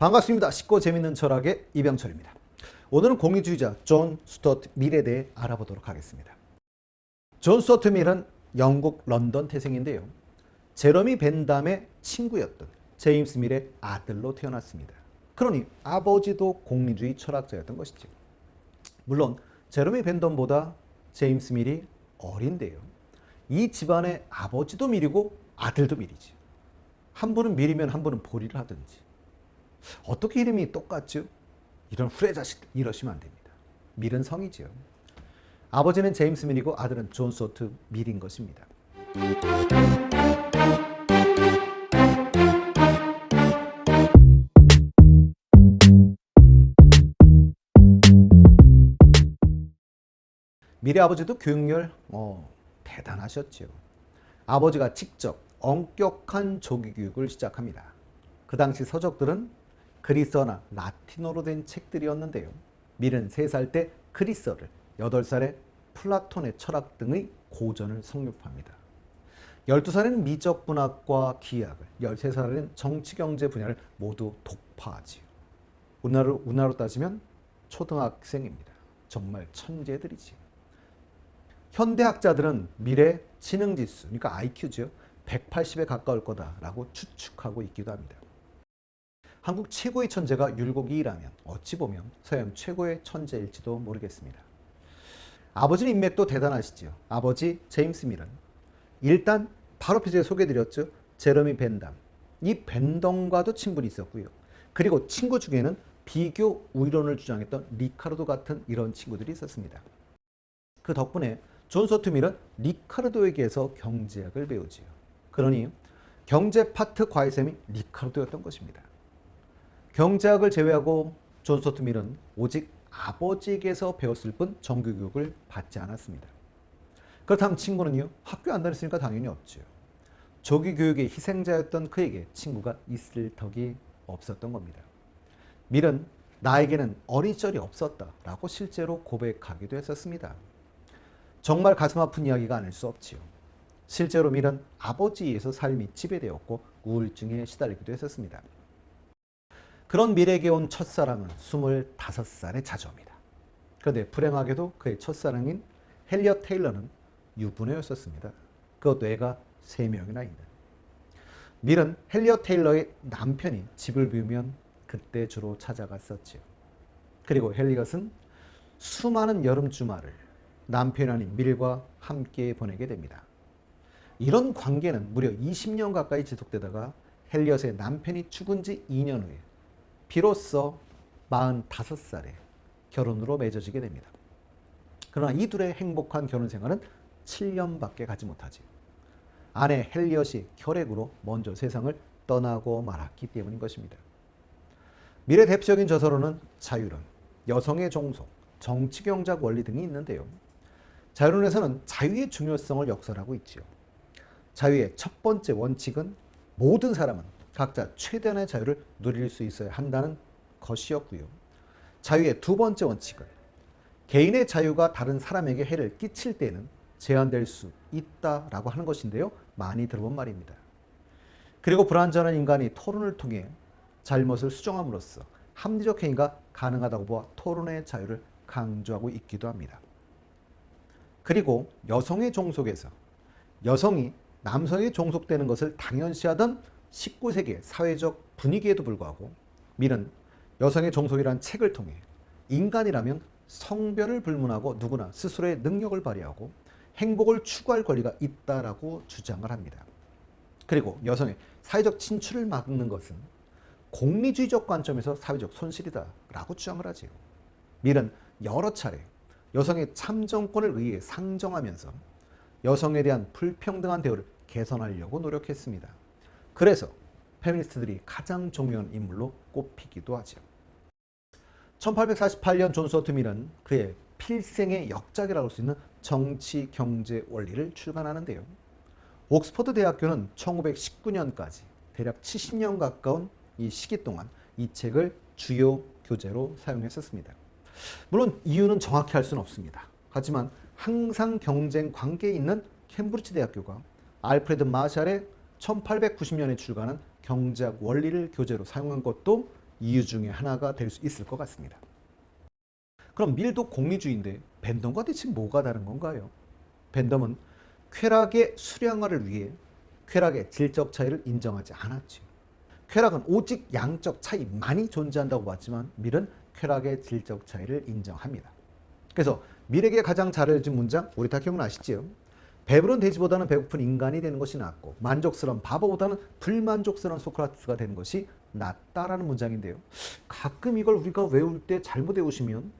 반갑습니다. 쉽고 재밌는 철학의 이병철입니다. 오늘은 공리주의자 존 스튜어트 밀에 대해 알아보도록 하겠습니다. 존 스튜어트 밀은 영국 런던 태생인데요. 제러미 벤담의 친구였던 제임스 밀의 아들로 태어났습니다. 그러니 아버지도 공리주의 철학자였던 것이죠. 물론 제러미 벤담보다 제임스 밀이 어린데요. 이 집안의 아버지도 밀이고 아들도 밀이죠. 한 분은 밀이면 한 분은 보리를 하든지. 어떻게 이름이 똑같죠? 이런 후레자식 이러시면 안 됩니다. 밀은 성이지요. 아버지는 제임스 밀이고 아들은 존 스튜어트 밀인 것입니다. 밀의 아버지도 교육열 대단하셨죠. 아버지가 직접 엄격한 조기 교육을 시작합니다. 그 당시 서적들은 그리스어나 라틴어로 된 책들이었는데요. 밀은 3살 때 그리스어를, 8살에 플라톤의 철학 등의 고전을 성립합니다. 12살에는 미적분학과 기하학을, 13살에는 정치경제 분야를 모두 독파하지요. 우리나라로 따지면 초등학생입니다. 정말 천재들이지요. 현대학자들은 밀의 지능지수, 그러니까 IQ죠. 180에 가까울 거다라고 추측하고 있기도 합니다. 한국 최고의 천재가 율곡이라면 어찌 보면 서양 최고의 천재일지도 모르겠습니다. 아버지는 인맥도 대단하시죠. 아버지 제임스 밀은 일단 바로 표제에 소개해드렸죠. 제러미 벤담. 이 벤덤과도 친분이 있었고요. 그리고 친구 중에는 비교 우이론을 주장했던 리카르도 같은 이런 친구들이 있었습니다. 그 덕분에 존 스튜어트 밀은 리카르도에게서 경제학을 배우지요. 그러니 경제 파트 과외쌤이 리카르도였던 것입니다. 경제학을 제외하고 존 스튜어트 밀은 오직 아버지에게서 배웠을 뿐 정규교육을 받지 않았습니다. 그렇다면 친구는요? 학교 안 다녔으니까 당연히 없죠. 조기교육의 희생자였던 그에게 친구가 있을 덕이 없었던 겁니다. 밀은 나에게는 어린 시절이 없었다라고 실제로 고백하기도 했었습니다. 정말 가슴 아픈 이야기가 아닐 수 없지요. 실제로 밀은 아버지에 의해서 삶이 지배되었고 우울증에 시달리기도 했었습니다. 그런 밀에게 온 첫사랑은 25살에 자주옵니다. 그런데 불행하게도 그의 첫사랑인 헬리엇 테일러는 유부녀였었습니다. 그것도 애가 3명이나 있는. 밀은 헬리엇 테일러의 남편이 집을 비우면 그때 주로 찾아갔었지요. 그리고 헬리엇은 수많은 여름 주말을 남편이 아닌 밀과 함께 보내게 됩니다. 이런 관계는 무려 20년 가까이 지속되다가 헬리엇의 남편이 죽은 지 2년 후에 비로소 45살에 결혼으로 맺어지게 됩니다. 그러나 이 둘의 행복한 결혼 생활은 7년밖에 가지 못하지. 아내 헬리엇이 혈액으로 먼저 세상을 떠나고 말았기 때문인 것입니다. 밀의 대표적인 저서로는 자유론, 여성의 종속, 정치경제학 원리 등이 있는데요. 자유론에서는 자유의 중요성을 역설하고 있지요. 자유의 첫 번째 원칙은 모든 사람은 각자 최대한의 자유를 누릴 수 있어야 한다는 것이었고요. 자유의 두 번째 원칙은 개인의 자유가 다른 사람에게 해를 끼칠 때에는 제한될 수 있다라고 하는 것인데요. 많이 들어본 말입니다. 그리고 불완전한 인간이 토론을 통해 잘못을 수정함으로써 합리적 행위가 가능하다고 보아 토론의 자유를 강조하고 있기도 합니다. 그리고 여성의 종속에서 여성이 남성에게 종속되는 것을 당연시하던 19세기의 사회적 분위기에도 불구하고 밀은 여성의 종속이라는 책을 통해 인간이라면 성별을 불문하고 누구나 스스로의 능력을 발휘하고 행복을 추구할 권리가 있다라고 주장을 합니다. 그리고 여성의 사회적 진출을 막는 것은 공리주의적 관점에서 사회적 손실이다라고 주장을 하지요. 밀은 여러 차례 여성의 참정권을 의회에 상정하면서 여성에 대한 불평등한 대우를 개선하려고 노력했습니다. 그래서 페미니스트들이 가장 존경하는 인물로 꼽히기도 하죠. 1848년 존 스튜어트 밀은 그의 필생의 역작이라고 할 수 있는 정치 경제 원리를 출간하는데요. 옥스퍼드 대학교는 1919년까지 대략 70년 가까운 이 시기 동안 이 책을 주요 교재로 사용했었습니다. 물론 이유는 정확히 알 수는 없습니다. 하지만 항상 경쟁 관계에 있는 캠브리지 대학교가 알프레드 마샬의 1890년에 출간한 경제학 원리를 교재로 사용한 것도 이유 중에 하나가 될 수 있을 것 같습니다. 그럼 밀도 공리주의인데 벤덤과 대체 뭐가 다른 건가요? 벤덤은 쾌락의 수량화를 위해 쾌락의 질적 차이를 인정하지 않았죠. 쾌락은 오직 양적 차이만이 존재한다고 봤지만 밀은 쾌락의 질적 차이를 인정합니다. 그래서 밀에게 가장 잘 알려진 문장 우리 다 기억나시죠? 배부른 돼지보다는 배고픈 인간이 되는 것이 낫고 만족스러운 바보보다는 불만족스러운 소크라테스가 되는 것이 낫다라는 문장인데요. 가끔 이걸 우리가 외울 때 잘못 외우시면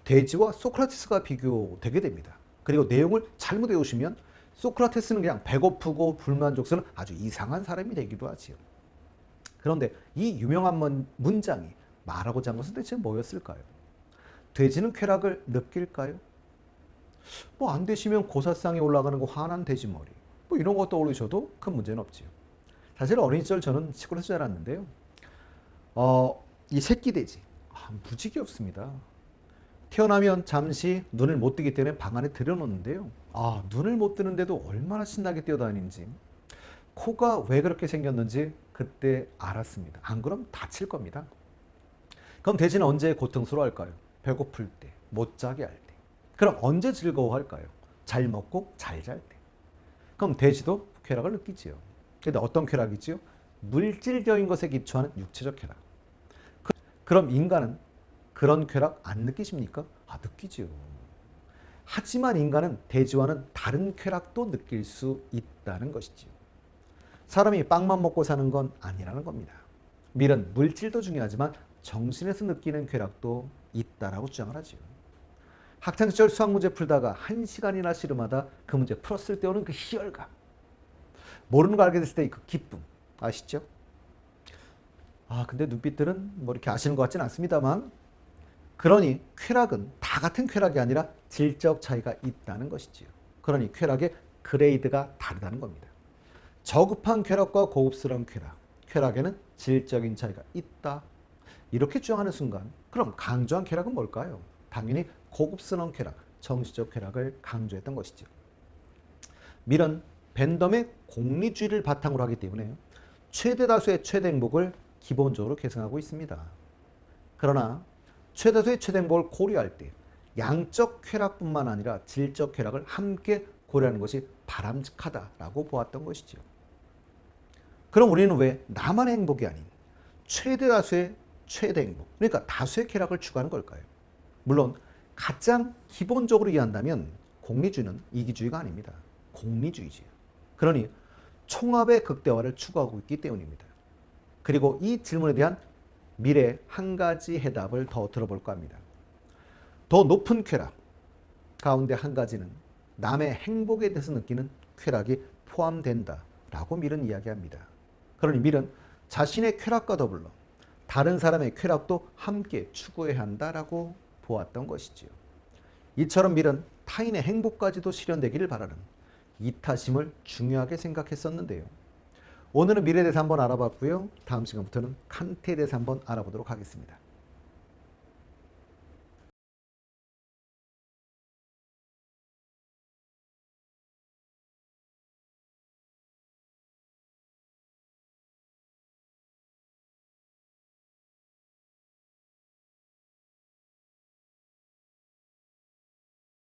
돼지와 소크라테스가 비교되게 됩니다. 그리고 내용을 잘못 외우시면 소크라테스는 그냥 배고프고 불만족스러운 아주 이상한 사람이 되기도 하지요. 그런데 이 유명한 문장이 말하고자 한 것은 대체 뭐였을까요? 돼지는 쾌락을 느낄까요? 뭐 안 되시면 고사상에 올라가는 거 화난 돼지머리 뭐 이런 거 떠올리셔도 큰 문제는 없지요. 사실 어린 시절 저는 시골에서 자랐는데요. 이 새끼 돼지 무지 귀엽습니다. 태어나면 잠시 눈을 못 뜨기 때문에 방 안에 들여놓는데요. 눈을 못 뜨는데도 얼마나 신나게 뛰어다니는지 코가 왜 그렇게 생겼는지 그때 알았습니다. 안 그럼 다칠 겁니다. 그럼 돼지는 언제 고통스러워할까요? 배고플 때, 못 자게 할 때. 그럼 언제 즐거워할까요? 잘 먹고 잘 잘 때. 그럼 돼지도 쾌락을 느끼지요. 근데 어떤 쾌락이지요? 물질적인 것에 기초하는 육체적 쾌락. 그럼 인간은 그런 쾌락 안 느끼십니까? 느끼지요. 하지만 인간은 돼지와는 다른 쾌락도 느낄 수 있다는 것이지요. 사람이 빵만 먹고 사는 건 아니라는 겁니다. 밀은 물질도 중요하지만 정신에서 느끼는 쾌락도 있다라고 주장을 하지요. 학창시절 수학 문제 풀다가 1시간이나 씨름하다 그 문제 풀었을 때 오는 그 희열감, 모르는 거 알게 됐을 때 그 기쁨 아시죠? 근데 눈빛들은 뭐 이렇게 아시는 것 같지는 않습니다만, 그러니 쾌락은 다 같은 쾌락이 아니라 질적 차이가 있다는 것이지요. 그러니 쾌락의 그레이드가 다르다는 겁니다. 저급한 쾌락과 고급스러운 쾌락, 쾌락에는 질적인 차이가 있다. 이렇게 주장하는 순간 그럼 강조한 쾌락은 뭘까요? 당연히 고급스러운 쾌락, 정신적 쾌락을 강조했던 것이죠. 밀은 벤덤의 공리주의를 바탕으로 하기 때문에 최대 다수의 최대 행복을 기본적으로 계승하고 있습니다. 그러나 최다수의 최대 행복을 고려할 때 양적 쾌락뿐만 아니라 질적 쾌락을 함께 고려하는 것이 바람직하다라고 보았던 것이죠. 그럼 우리는 왜 나만의 행복이 아닌 최대 다수의 최대 행복, 그러니까 다수의 쾌락을 추구하는 걸까요? 물론 가장 기본적으로 이해한다면 공리주의는 이기주의가 아닙니다. 공리주의지요. 그러니 총합의 극대화를 추구하고 있기 때문입니다. 그리고 이 질문에 대한 미래 한 가지 해답을 더 들어볼까 합니다. 더 높은 쾌락 가운데 한 가지는 남의 행복에 대해서 느끼는 쾌락이 포함된다라고 밀은 이야기합니다. 그러니 밀은 자신의 쾌락과 더불어 다른 사람의 쾌락도 함께 추구해야 한다라고 보았던 것이지요. 이처럼 밀은 타인의 행복까지도 실현되기를 바라는 이타심을 중요하게 생각했었는데요. 오늘은 밀에 대해서 한번 알아봤고요. 다음 시간부터는 칸트에 대해서 한번 알아보도록 하겠습니다.